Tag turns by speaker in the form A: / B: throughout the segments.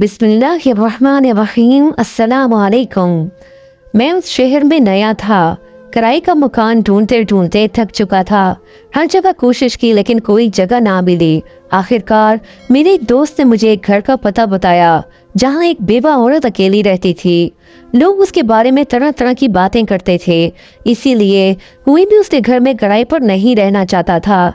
A: बिस्मिल्लाहिर्रहमानिर्रहीम, अस्सलाम वालेकुम। मैं उस शहर में नया था, किराए का मकान ढूंढते ढूंढते थक चुका था। हर जगह कोशिश की लेकिन कोई जगह ना मिली। आखिरकार मेरे एक दोस्त ने मुझे एक घर का पता बताया जहाँ एक बेवा औरत अकेली रहती थी। लोग उसके बारे में तरह तरह की बातें करते थे, इसीलिए कोई भी उसके घर में किराए पर नहीं रहना चाहता था।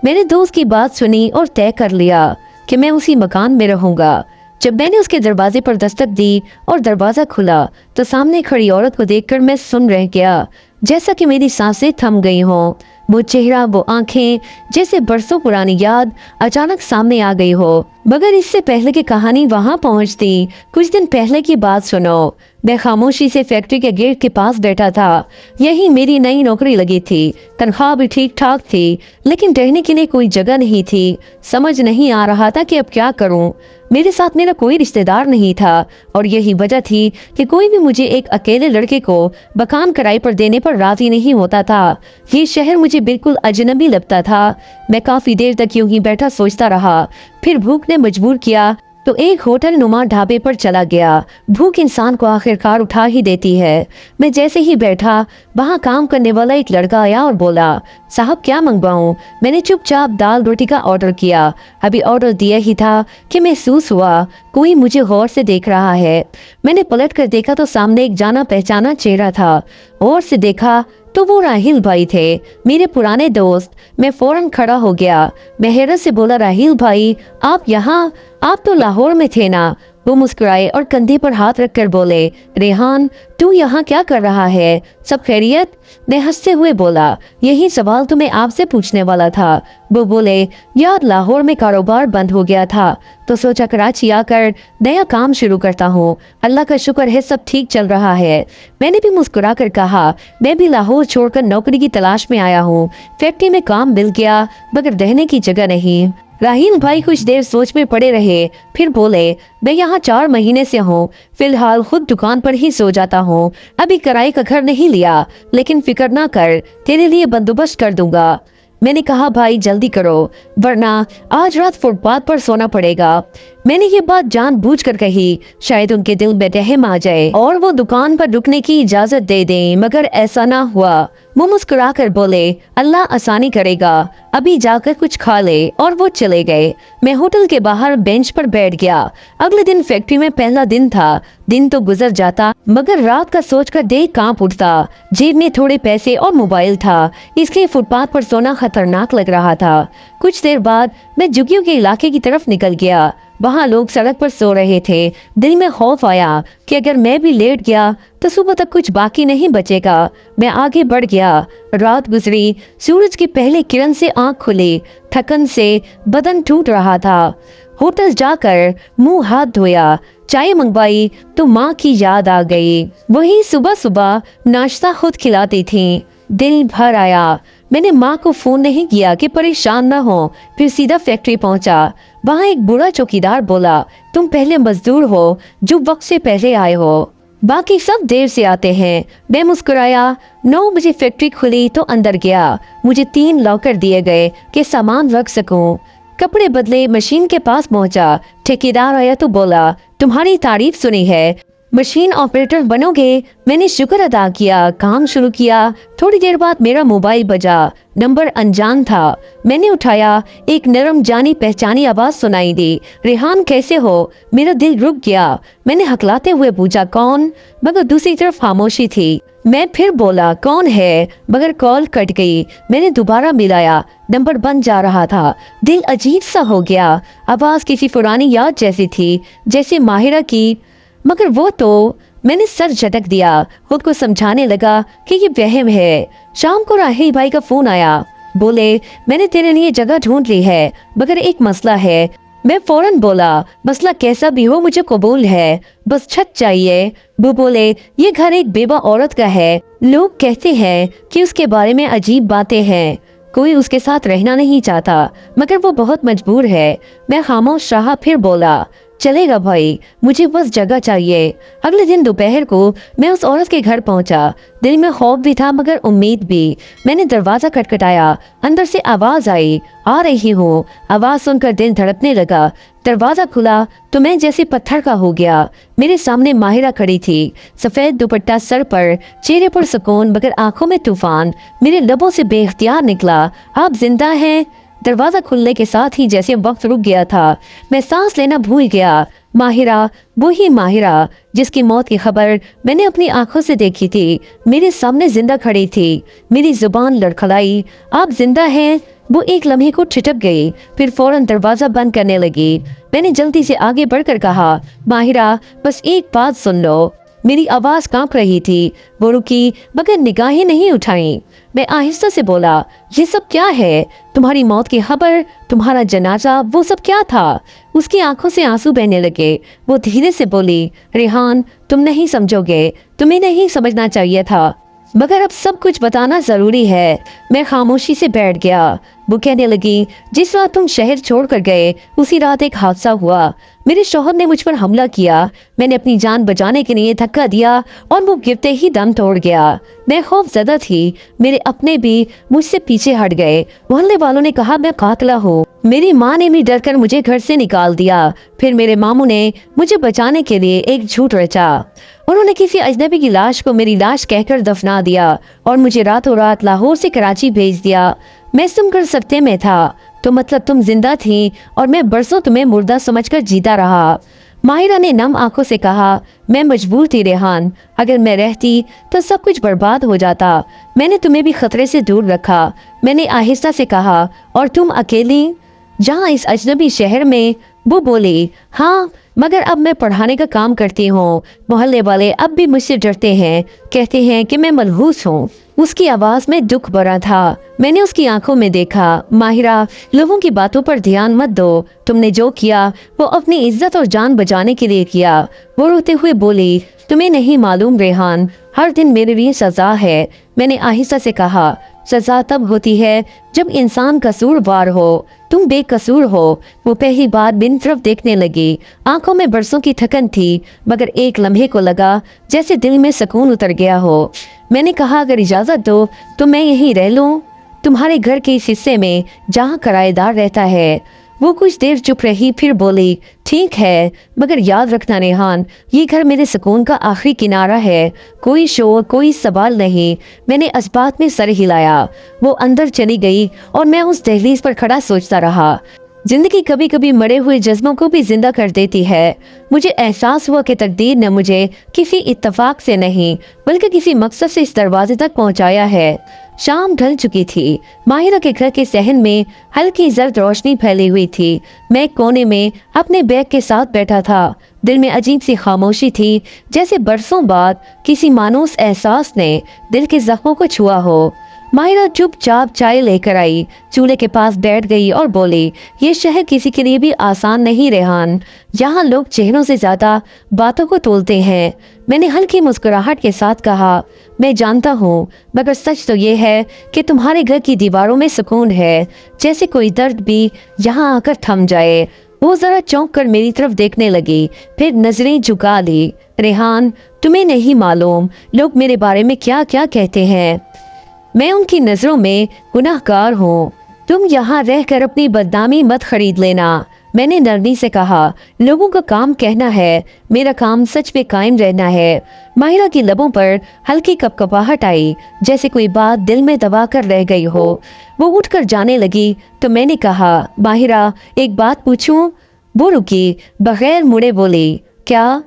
A: मैंने दोस्त की बात सुनी और तय कर लिया कि मैं उसी मकान में रहूंगा। जब मैंने उसके दरवाजे पर दस्तक दी और दरवाजा खुला तो सामने खड़ी औरत को देखकर मैं सुन रह गया, जैसा कि मेरी सांसें थम गई हों। वो चेहरा, वो आंखें, जैसे बरसों पुरानी याद अचानक सामने आ गई हो। मगर इससे पहले कि कहानी वहां पहुंचती, कुछ दिन पहले की बात सुनो। मैं खामोशी से फैक्ट्री के गेट के पास बैठा था। यही मेरी नई नौकरी लगी थी, तनख्वाह भी ठीक ठाक थी, लेकिन रहने के लिए कोई जगह नहीं थी। समझ नहीं आ रहा था कि अब क्या करूं। मेरे साथ मेरा कोई रिश्तेदार नहीं था और यही वजह थी कि कोई भी मुझे एक अकेले लड़के को मकान किराए पर देने पर राजी नहीं होता था। ये शहर मुझे बिल्कुल अजनबी लगता था। मैं काफी देर तक यूं ही बैठा सोचता रहा। फिर भूख ने मजबूर किया तो एक होटल नुमा ढाबे पर चला गया। भूख इंसान को आखिरकार उठा ही देती है। मैं जैसे ही बैठा, वहाँ काम करने वाला एक लड़का आया और बोला, साहब क्या मंगवाऊं? मैंने चुपचाप दाल रोटी का ऑर्डर किया। अभी ऑर्डर दिया ही था कि महसूस हुआ कोई मुझे गौर से देख रहा है। मैंने पलट कर देखा तो सामने एक जाना पहचाना चेहरा था। और से देखा तो वो राहिल भाई थे, मेरे पुराने दोस्त। मैं फौरन खड़ा हो गया। मैं हैरत से बोला, राहिल भाई आप यहाँ? आप तो लाहौर में थे ना? वो मुस्कुराए और कंधे पर हाथ रखकर बोले, रेहान तू यहाँ क्या कर रहा है? सब खैरियत? मैं हंसते हुए बोला, यही सवाल तो मैं आपसे पूछने वाला था। वो बोले, यार लाहौर में कारोबार बंद हो गया था तो सोचा कराची आकर नया काम शुरू करता हूँ। अल्लाह का शुक्र है सब ठीक चल रहा है। मैंने भी मुस्कुरा कर कहा, मैं भी लाहौर छोड़कर नौकरी की तलाश में आया हूँ। फैक्ट्री में काम मिल गया मगर रहने की जगह नहीं। राहिल भाई कुछ देर सोच में पड़े रहे, फिर बोले, मैं यहाँ 4 महीने से हूँ। फिलहाल खुद दुकान पर ही सो जाता हूँ। अभी किराए का घर नहीं लिया, लेकिन फिक्र ना कर, तेरे लिए बंदोबस्त कर दूंगा। मैंने कहा, भाई जल्दी करो वरना आज रात फुटपाथ पर सोना पड़ेगा। मैंने ये बात जानबूझकर कही, शायद उनके दिल में रहम आ जाए और वो दुकान पर रुकने की इजाजत दे दें, मगर ऐसा ना हुआ। वो मुस्कुरा कर बोले, अल्लाह आसानी करेगा, अभी जाकर कुछ खा ले, और वो चले गए। मैं होटल के बाहर बेंच पर बैठ गया। अगले दिन फैक्ट्री में पहला दिन था। दिन तो गुजर जाता मगर रात का सोचकर दिल कांप उठता। जेब में थोड़े पैसे और मोबाइल था, इसलिए फुटपाथ पर सोना खतरनाक लग रहा था। कुछ देर बाद मैं झुग्गियों के इलाके की तरफ निकल गया। वहाँ लोग सड़क पर सो रहे थे। दिल में खौफ आया कि अगर मैं भी लेट गया तो सुबह तक कुछ बाकी नहीं बचेगा। मैं आगे बढ़ गया। रात गुजरी, सूरज की पहली किरण से आंख खुली। थकन से बदन टूट रहा था। होटल जाकर मुंह हाथ धोया, चाय मंगवाई तो माँ की याद आ गई। वही सुबह सुबह नाश्ता खुद खिलाती थी। दिल भर आया। मैंने माँ को फोन नहीं किया कि परेशान न हो, फिर सीधा फैक्ट्री पहुंचा। वहाँ एक बूढ़ा चौकीदार बोला, तुम पहले मजदूर हो जो वक्त से पहले आए हो, बाकी सब देर से आते हैं। मैं मुस्कुराया। 9 बजे फैक्ट्री खुली तो अंदर गया। मुझे 3 लॉकर दिए गए कि सामान रख सकूं। कपड़े बदले, मशीन के पास पहुंचा। ठेकेदार आया तो बोला, तुम्हारी तारीफ सुनी है, मशीन ऑपरेटर बनोगे? मैंने शुक्र अदा किया, काम शुरू किया। थोड़ी देर बाद मेरा मोबाइल बजा। नंबर अनजान था। मैंने उठाया। एक नरम जानी पहचानी आवाज सुनाई दी, रेहान कैसे हो? मेरा दिल रुक गया। मैंने हकलाते हुए पूछा, कौन? मगर दूसरी तरफ खामोशी थी। मैं फिर बोला, कौन है? मगर कॉल कट गई। मैंने दोबारा मिलाया, नंबर बंद जा रहा था। दिल अजीब सा हो गया। आवाज किसी पुरानी याद जैसी थी, जैसे माहिरा की, मगर वो तो। मैंने सर झटक दिया। खुद को समझाने लगा कि ये वहम है। शाम को राहिल भाई का फोन आया। बोले, मैंने तेरे लिए जगह ढूंढ ली है मगर एक मसला है। मैं फौरन बोला, मसला कैसा भी हो मुझे कबूल है, बस छत चाहिए। वो बोले, ये घर एक बेवा औरत का है। लोग कहते हैं कि उसके बारे में अजीब बातें हैं। कोई उसके साथ रहना नहीं चाहता मगर वो बहुत मजबूर है। मैं खामोश रहा, फिर बोला, चलेगा भाई, मुझे बस जगह चाहिए। अगले दिन दोपहर को मैं उस औरत के घर पहुंचा। दिल में खौफ भी था मगर उम्मीद भी। मैंने दरवाजा खटखटाया। अंदर से आवाज आई, आ रही हूँ। आवाज सुनकर दिल धड़कने लगा। दरवाजा खुला तो मैं जैसे पत्थर का हो गया। मेरे सामने माहिरा खड़ी थी, सफेद दुपट्टा सर पर, चेहरे पर सुकून मगर आंखों में तूफान। मेरे लबों से बेख्तियार निकला, आप जिंदा हैं? दरवाजा खुलने के साथ ही जैसे वक्त रुक गया था, मैं सांस लेना भूल गया। माहिरा, वही माहिरा जिसकी मौत की खबर मैंने अपनी आंखों से देखी थी, मेरे सामने जिंदा खड़ी थी। मेरी जुबान लड़खड़ाई, आप जिंदा हैं? वो एक लम्हे को ठिठक गई, फिर फौरन दरवाजा बंद करने लगी। मैंने जल्दी से आगे बढ़कर कहा, माहिरा बस एक बात सुन लो। मेरी आवाज कांप रही थी। वो रुकी मगर निगाहें नहीं उठाई। मैं आहिस्ता से बोला, ये सब क्या है? तुम्हारी मौत की खबर, तुम्हारा जनाजा, वो सब क्या था? उसकी आंखों से आंसू बहने लगे। वो धीरे से बोली, रेहान तुम नहीं समझोगे, तुम्हें नहीं समझना चाहिए था, मगर अब सब कुछ बताना जरूरी है। मैं खामोशी से बैठ गया। वो कहने लगी, जिस रात तुम शहर छोड़कर गए उसी रात एक हादसा हुआ। मेरे शौहर ने मुझ पर हमला किया। मैंने अपनी जान बचाने के लिए धक्का दिया और वो गिरते ही दम तोड़ गया। मैं खौफजदा थी। मेरे अपने भी मुझसे पीछे हट गए। मोहल्ले वालों ने कहा मैं कातिला हूँ। मेरी माँ ने भी डर कर मुझे घर से निकाल दिया। फिर मेरे मामू ने मुझे बचाने के लिए एक झूठ रचा। उन्होंने किसी अजनबी की लाश को मेरी लाश कहकर दफना दिया और मुझे रातों रात लाहौर से कराची भेज दिया। मैं सुनकर सकते में था। तो मतलब तुम जिंदा थी और मैं बरसों तुम्हें मुर्दा समझकर जीता रहा। माहिरा ने नम आंखों से कहा, मैं मजबूर थी रेहान, अगर मैं रहती तो सब कुछ बर्बाद हो जाता। मैंने तुम्हें भी खतरे से दूर रखा। मैंने आहिस्ता से कहा, और तुम अकेली जहाँ इस अजनबी शहर में? वो बोली, हाँ मगर अब मैं पढ़ाने का काम करती हूँ। मोहल्ले वाले अब भी मुझसे डरते हैं, कहते हैं कि मैं मनहूस हूँ। उसकी आवाज में दुख भरा था। मैंने उसकी आंखों में देखा, माहिरा लोगों की बातों पर ध्यान मत दो। तुमने जो किया वो अपनी इज्जत और जान बचाने के लिए किया। वो रोते हुए बोली, तुम्हें नहीं मालूम रेहान, हर दिन मेरे लिए सजा है। मैंने आहिस्ता से कहा, सजा तब होती है जब इंसान कसूरवार हो। तुम बेकसूर हो। वो पहली बार बिन तरफ देखने लगी। आंखों में बरसों की थकन थी मगर एक लम्हे को लगा जैसे दिल में सुकून उतर गया हो। मैंने कहा, अगर इजाजत दो तो मैं यहीं रह लूं, तुम्हारे घर के इस हिस्से में जहाँ किराएदार रहता है। वो कुछ देर चुप रही, फिर बोली, ठीक है मगर याद रखना रेहान, ये घर मेरे सुकून का आखिरी किनारा है। कोई शोर, कोई सवाल नहीं। मैंने अस्बात में सर हिलाया। वो अंदर चली गई और मैं उस दहलीज पर खड़ा सोचता रहा। जिंदगी कभी कभी मरे हुए जज्बों को भी जिंदा कर देती है। मुझे एहसास हुआ कि तकदीर ने मुझे किसी इत्तेफाक से नहीं बल्कि किसी मकसद से इस दरवाजे तक पहुंचाया है। शाम ढल चुकी थी। माहिरा के घर के सहन में हल्की जर्द रोशनी फैली हुई थी। मैं एक कोने में अपने बैग के साथ बैठा था। दिल में अजीब सी खामोशी थी, जैसे बरसों बाद किसी मानूस एहसास ने दिल के जख्मों को छुआ हो। माहिरा चुपचाप चाय लेकर आई, चूल्हे के पास बैठ गई और बोली, ये शहर किसी के लिए भी आसान नहीं रेहान। यहाँ लोग चेहरों से ज्यादा बातों को तोलते हैं। मैंने हल्की मुस्कुराहट के साथ कहा, मैं जानता हूँ मगर सच तो ये है कि तुम्हारे घर की दीवारों में सुकून है, जैसे कोई दर्द भी यहाँ आकर थम जाए। वो जरा चौंक कर मेरी तरफ देखने लगी, फिर नजरें झुका ली। रेहान, तुम्हें नहीं मालूम लोग मेरे बारे में क्या क्या कहते हैं। मैं उनकी नजरों में गुनाहगार हूँ। तुम यहाँ रहकर अपनी बदनामी मत खरीद लेना। मैंने नरमी से कहा, लोगों का काम कहना है, मेरा काम सच पे कायम रहना है। माहिरा की लबों पर हल्की कपकपाहट आई, जैसे कोई बात दिल में दबा कर रह गई हो। वो उठकर जाने लगी तो मैंने कहा, माहिरा एक बात पूछूं? वो रुकी, बगैर मुड़े बोली, क्या?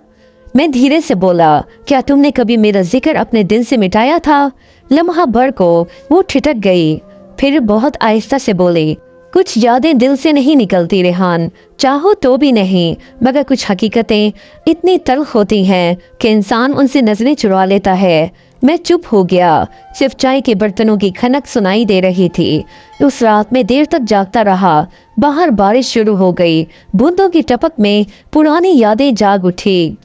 A: मैं धीरे से बोला, क्या तुमने कभी मेरा जिक्र अपने दिल से मिटाया था? लम्हा भर को वो ठिठक गई, फिर बहुत आहिस्ता से बोली, कुछ यादें दिल से नहीं निकलती रेहान, चाहो तो भी नहीं, मगर कुछ हकीकतें इतनी तल्ख होती हैं कि इंसान उनसे नजरें चुरा लेता है। मैं चुप हो गया। सिर्फ चाय के बर्तनों की खनक सुनाई दे रही थी। उस रात में देर तक जागता रहा। बाहर बारिश शुरू हो गई। बूंदों की टपक में पुरानी यादें जाग उठी।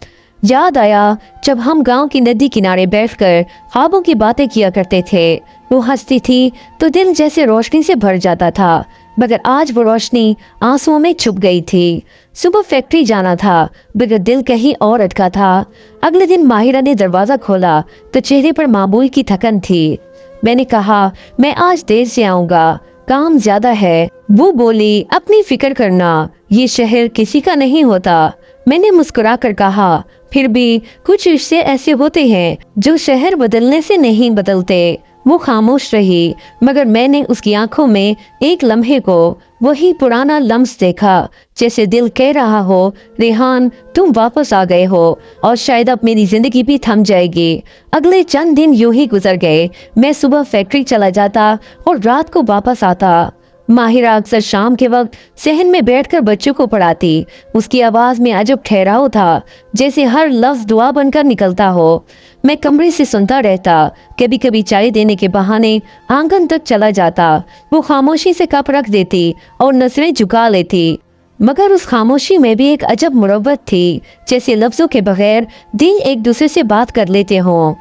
A: याद आया जब हम गांव की नदी किनारे बैठकर ख्वाबों की बातें किया करते थे। वो हंसती थी तो दिल जैसे रोशनी से भर जाता था। मगर आज वो रोशनी आंसुओं में छुप गई थी। सुबह फैक्ट्री जाना था, मगर दिल कहीं और अटका था। अगले दिन माहिरा ने दरवाजा खोला तो चेहरे पर मामूल की थकन थी। मैंने कहा, मैं आज देर से आऊंगा, काम ज्यादा है। वो बोली, अपनी फिक्र करना, ये शहर किसी का नहीं होता। मैंने मुस्कुरा कर कहा, फिर भी कुछ रिश्ते ऐसे होते हैं जो शहर बदलने से नहीं बदलते। वो खामोश रही, मगर मैंने उसकी आंखों में एक लम्हे को वही पुराना लम्स देखा, जैसे दिल कह रहा हो, रेहान तुम वापस आ गए हो और शायद अब मेरी जिंदगी भी थम जाएगी। अगले चंद दिन यूं ही गुजर गए। मैं सुबह फैक्ट्री चला जाता और रात को वापस आता। माहिरा अक्सर शाम के वक्त सहन में बैठकर बच्चों को पढ़ाती। उसकी आवाज में अजब ठहराव था, जैसे हर लफ्ज दुआ बनकर निकलता हो। मैं कमरे से सुनता रहता, कभी कभी चाय देने के बहाने आंगन तक चला जाता। वो खामोशी से कप रख देती और नजरें झुका लेती, मगर उस खामोशी में भी एक अजब मुरव्वत थी, जैसे लफ्जों के बगैर दिल एक दूसरे से बात कर लेते हों।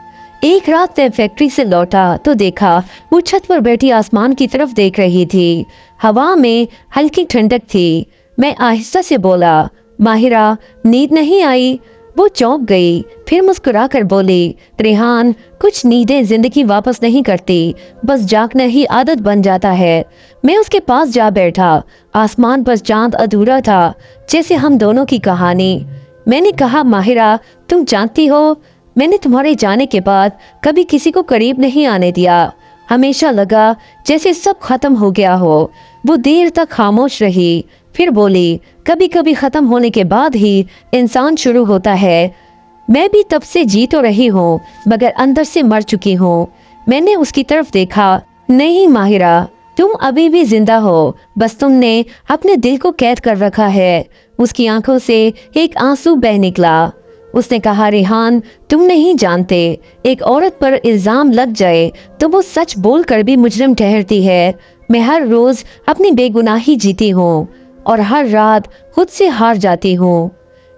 A: एक रात मैं फैक्ट्री से लौटा तो देखा वो छत पर बैठी आसमान की तरफ देख रही थी। हवा में हल्की ठंडक थी। मैं आहिस्ता से बोला, माहिरा नींद नहीं आई? वो चौंक गई, फिर मुस्कुरा कर बोली, रेहान कुछ नींदें जिंदगी वापस नहीं करती, बस जागना ही आदत बन जाता है। मैं उसके पास जा बैठा। आसमान पर चांद अधूरा था, जैसे हम दोनों की कहानी। मैंने कहा, माहिरा तुम जानती हो, मैंने तुम्हारे जाने के बाद कभी किसी को करीब नहीं आने दिया। हमेशा लगा जैसे सब खत्म हो गया हो। वो देर तक खामोश रही, फिर बोली, कभी कभी खत्म होने के बाद ही इंसान शुरू होता है। मैं भी तब से जी तो रही हूँ, मगर अंदर से मर चुकी हूँ। मैंने उसकी तरफ देखा। नहीं माहिरा, तुम अभी भी जिंदा हो, बस तुमने अपने दिल को कैद कर रखा है। उसकी आंखों से एक आंसू बह निकला। उसने कहा, रेहान तुम नहीं जानते, एक औरत पर इल्जाम लग जाए तो वो सच बोल कर भी मुजरिम ठहरती है। मैं हर रोज अपनी बेगुनाही जीती हूँ और हर रात खुद से हार जाती हूँ।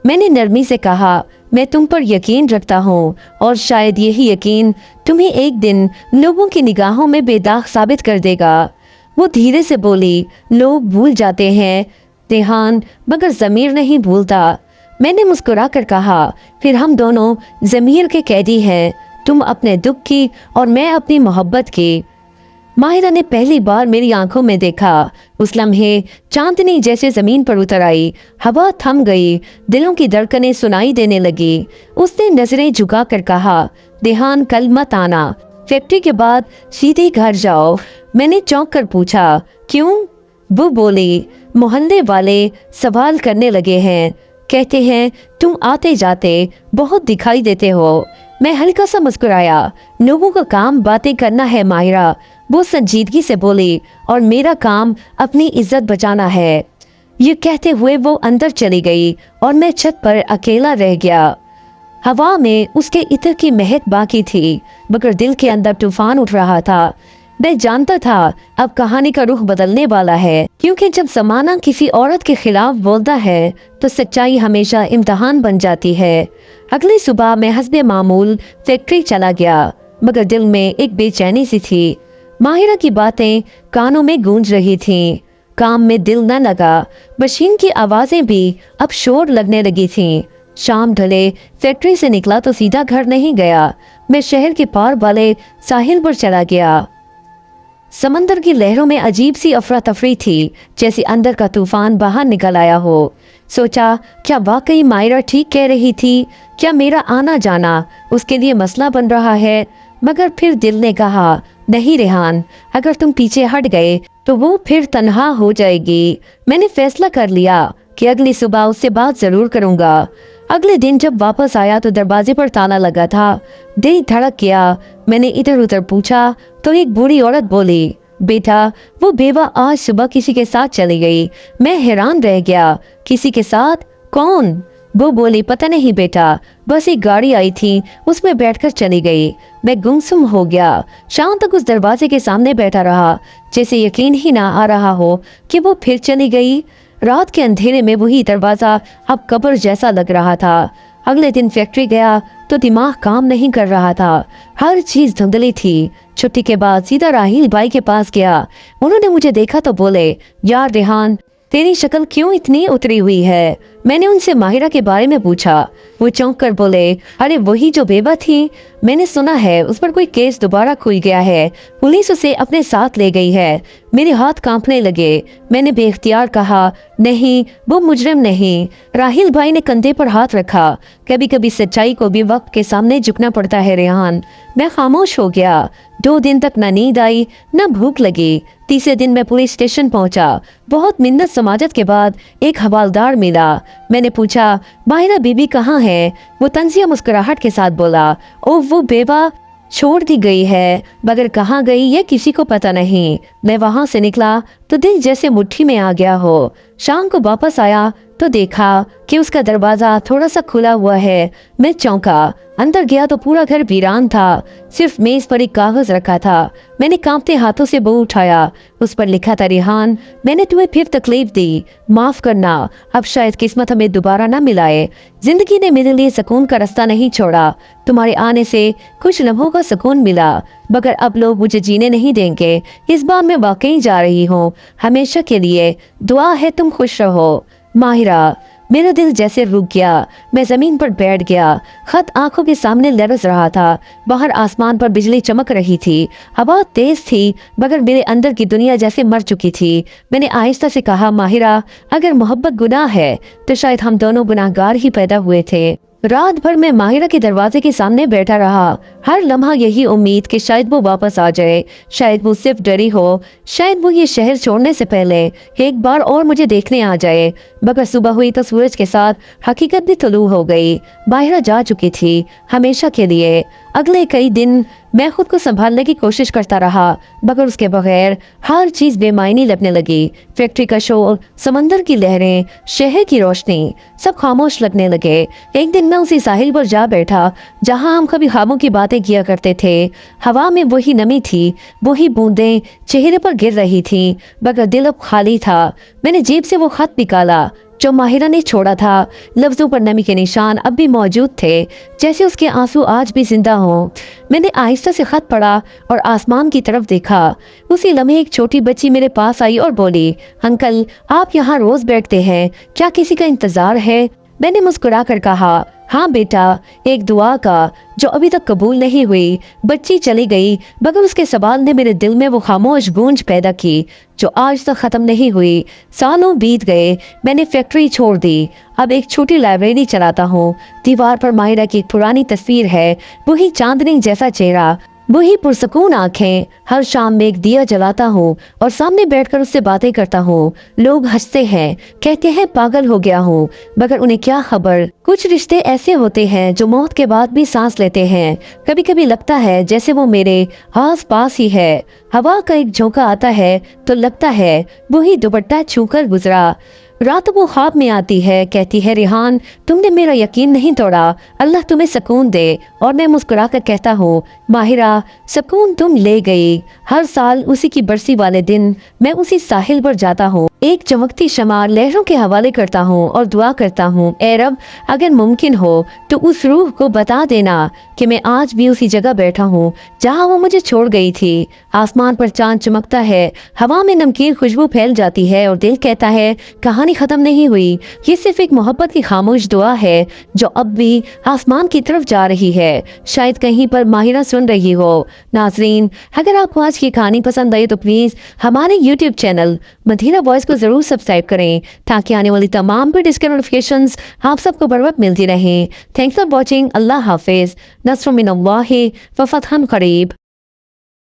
A: मैंने नरमी से कहा, मैं तुम पर यकीन रखता हूँ और शायद यही यकीन तुम्हें एक दिन लोगों की निगाहों में बेदाग साबित कर देगा। वो धीरे से बोली, लोग भूल जाते हैं रेहान, मगर ज़मीर नहीं भूलता। मैंने मुस्कुरा कर कहा, फिर हम दोनों ज़मीर के कैदी हैं, तुम अपने दुख की और मैं अपनी मोहब्बत की। माहिरा ने पहली बार मेरी आंखों में देखा। उस लम्हे चांदनी जैसे जमीन पर उतर आई। हवा थम गई, दिलों की धड़कनें सुनाई देने लगी। उसने नजरें झुका कर कहा, रेहान कल मत आना, फैक्ट्री के बाद सीधे घर जाओ। मैंने चौंक कर पूछा, क्यों? वो बोली, मोहल्ले वाले सवाल करने लगे हैं, कहते हैं तुम आते जाते बहुत दिखाई देते हो। मैं हल्का सा मुस्कुराया। लोगों का काम बातें करना है माहिरा, वो संजीदगी से बोली, और मेरा काम अपनी इज्जत बचाना है। ये कहते हुए वो अंदर चली गई और मैं छत पर अकेला रह गया। हवा में उसके इत्र की महक बाकी थी, मगर दिल के अंदर तूफान उठ रहा था। मैं जानता था अब कहानी का रुख बदलने वाला है, क्योंकि जब ज़माना किसी औरत के खिलाफ बोलता है तो सच्चाई हमेशा इम्तिहान बन जाती है। अगली सुबह मैं हस्बे मामूल फैक्ट्री चला गया, मगर दिल में एक बेचैनी सी थी। माहिरा की बातें कानों में गूंज रही थीं, काम में दिल न लगा। मशीन की आवाज़ें भी अब शोर लगने लगी थीं। शाम ढले फैक्ट्री से निकला तो सीधा घर नहीं गया, मैं शहर के पार वाले साहिल पर चला गया। समंदर की लहरों में अजीब सी अफरा तफरी थी, जैसे अंदर का तूफान बाहर निकल आया हो। सोचा, क्या वाकई मायरा ठीक कह रही थी? क्या मेरा आना जाना उसके लिए मसला बन रहा है? मगर फिर दिल ने कहा, नहीं रेहान, अगर तुम पीछे हट गए तो वो फिर तन्हा हो जाएगी। मैंने फैसला कर लिया कि अगली सुबह उससे बात जरूर करूंगा। अगले दिन जब वापस आया तो दरवाजे पर ताला लगा था। दिल धड़क गया। मैंने इधर उधर पूछा तो एक बूढ़ी औरत बोली, बेटा वो बेवा आज सुबह किसी के साथ चली गई। मैं हैरान रह गया, किसी के साथ? कौन? वो बोली, पता नहीं बेटा, बस एक गाड़ी आई थी, उसमें बैठकर चली गई। मैं गुमसुम हो गया। शाम तक उस दरवाजे के सामने बैठा रहा, जैसे यकीन ही ना आ रहा हो कि वो फिर चली गई। रात के अंधेरे में वही दरवाजा अब कब्र जैसा लग रहा था। अगले दिन फैक्ट्री गया तो दिमाग काम नहीं कर रहा था, हर चीज धुंधली थी। छुट्टी के बाद सीधा राहिल भाई के पास गया। उन्होंने मुझे देखा तो बोले, यार रेहान, तेरी शक्ल क्यों इतनी उतरी हुई है? मैंने उनसे माहिरा के बारे में पूछा। वो चौंक कर बोले, अरे वही जो बेवा थी, मैंने सुना है उस पर कोई केस दोबारा खुल गया है, पुलिस उसे अपने साथ ले गई है। मेरे हाथ कांपने लगे। मैंने बेख्तियार कहा, नहीं, वो मुजरिम नहीं। राहिल भाई ने कंधे पर हाथ रखा। कभी कभी सच्चाई को भी वक्त के सामने झुकना पड़ता है रेहान। मैं खामोश हो गया। 2 दिन तक न नींद आई न भूख लगी। तीसरे दिन मैं पुलिस स्टेशन पहुंचा। बहुत मिन्नत समाजत के बाद एक हवालदार मिला। मैंने पूछा, माहिरा बीबी कहाँ है? वो तंजिया मुस्कुराहट के साथ बोला, ओ वो बेवा छोड़ दी गई है, मगर कहाँ गई ये किसी को पता नहीं। मैं वहां से निकला तो दिल जैसे मुट्ठी में आ गया हो। शाम को वापस आया तो देखा कि उसका दरवाजा थोड़ा सा खुला हुआ है। मैं चौंका। अंदर गया तो पूरा घर वीरान था। सिर्फ मेज पर एक कागज रखा था। मैंने कांपते हाथों से वो उठाया। उस पर लिखा था, रेहान, मैंने तुम्हें फिर तकलीफ दी, माफ करना। अब शायद किस्मत हमें दोबारा ना मिलाए। जिंदगी ने मेरे लिए सुकून का रास्ता नहीं छोड़ा। तुम्हारे आने से कुछ लम्हों का सुकून मिला, मगर अब लोग मुझे जीने नहीं देंगे। इस बार मैं वाकई जा रही हूँ, हमेशा के लिए। दुआ है तुम खुश रहो, माहिरा। मेरा दिल जैसे रुक गया। मैं जमीन पर बैठ गया। खत आंखों के सामने लरस रहा था। बाहर आसमान पर बिजली चमक रही थी। हवा तेज थी, मगर मेरे अंदर की दुनिया जैसे मर चुकी थी। मैंने आहिस्ता से कहा, माहिरा, अगर मोहब्बत गुनाह है तो शायद हम दोनों गुनाहगार ही पैदा हुए थे। रात भर मैं माहिरा के दरवाजे के सामने बैठा रहा। हर लम्हा यही उम्मीद कि शायद वो वापस आ जाए, शायद वो सिर्फ डरी हो, शायद वो ये शहर छोड़ने से पहले एक बार और मुझे देखने आ जाए। मगर सुबह हुई तो सूरज के साथ हकीकत भी तुलू हो गई। माहिरा जा चुकी थी, हमेशा के लिए। अगले कई दिन मैं खुद को संभालने की कोशिश करता रहा, मगर उसके बगैर हर चीज बेमायनी लगने लगी। फैक्ट्री का शोर, समंदर की लहरें, शहर की रोशनी, सब खामोश लगने लगे। एक दिन मैं उसी साहिल पर जा बैठा जहां हम कभी ख्वाबों की बातें किया करते थे। हवा में वही नमी थी, वही बूंदें चेहरे पर गिर रही थी, मगर दिल अब खाली था। मैंने जेब से वो खत निकाला जो माहिरा ने छोड़ा था। लफ्जों पर नमी के निशान अब भी मौजूद थे, जैसे उसके आंसू आज भी जिंदा हों। मैंने आहिस्ता से खत पढ़ा और आसमान की तरफ देखा। उसी लम्हे एक छोटी बच्ची मेरे पास आई और बोली, अंकल, आप यहाँ रोज बैठते हैं, क्या किसी का इंतजार है? मैंने मुस्कुरा कर कहा, हाँ बेटा, एक दुआ का जो अभी तक कबूल नहीं हुई। बच्ची चली गई, मगर उसके सवाल ने मेरे दिल में वो खामोश गूंज पैदा की जो आज तक खत्म नहीं हुई। सालों बीत गए, मैंने फैक्ट्री छोड़ दी। अब एक छोटी लाइब्रेरी चलाता हूँ। दीवार पर माहिरा की एक पुरानी तस्वीर है, वही चांदनी जैसा चेहरा, वही पुरसकून आंखें। हर शाम में एक दिया जलाता हूँ और सामने बैठकर उससे बातें करता हूँ। लोग हंसते हैं, कहते हैं पागल हो गया हूँ, मगर उन्हें क्या खबर। कुछ रिश्ते ऐसे होते हैं जो मौत के बाद भी सांस लेते हैं। कभी कभी लगता है जैसे वो मेरे आस पास ही है। हवा का एक झोंका आता है तो लगता है वही दुपट्टा छूकर गुजरा। रात वो ख्वाब में आती है, कहती है, रेहान, तुमने मेरा यकीन नहीं तोड़ा, अल्लाह तुम्हें सुकून दे। और मैं मुस्कुरा कर कहता हूँ, माहिरा, सुकून तुम ले गई। हर साल उसी की बरसी वाले दिन मैं उसी साहिल पर जाता हूँ, एक चमकती शमा लहरों के हवाले करता हूँ और दुआ करता हूँ, ए रब, अगर मुमकिन हो तो उस रूह को बता देना कि मैं आज भी उसी जगह बैठा हूँ जहाँ वो मुझे छोड़ गई थी। आसमान पर चांद चमकता है, हवा में नमकीन खुशबू फैल जाती है और दिल कहता है कहानी खत्म नहीं हुई। ये सिर्फ एक मोहब्बत की खामोश दुआ है जो अब भी आसमान की तरफ जा रही है। शायद कहीं पर माहिरा सुन रही हो। नाजरीन, अगर आपको आज की कहानी पसंद आई तो प्लीज हमारे यूट्यूब चैनल मदीना वॉइस को जरूर सब्सक्राइब करें ताकि आने वाली तमाम वीडियोस के नोटिफिकेशंस आप सबको बर वक्त मिलती रहें। Thanks for watching. अल्लाह हाफिज। नस्रुम मिनल्लाहि व फतहन करीब।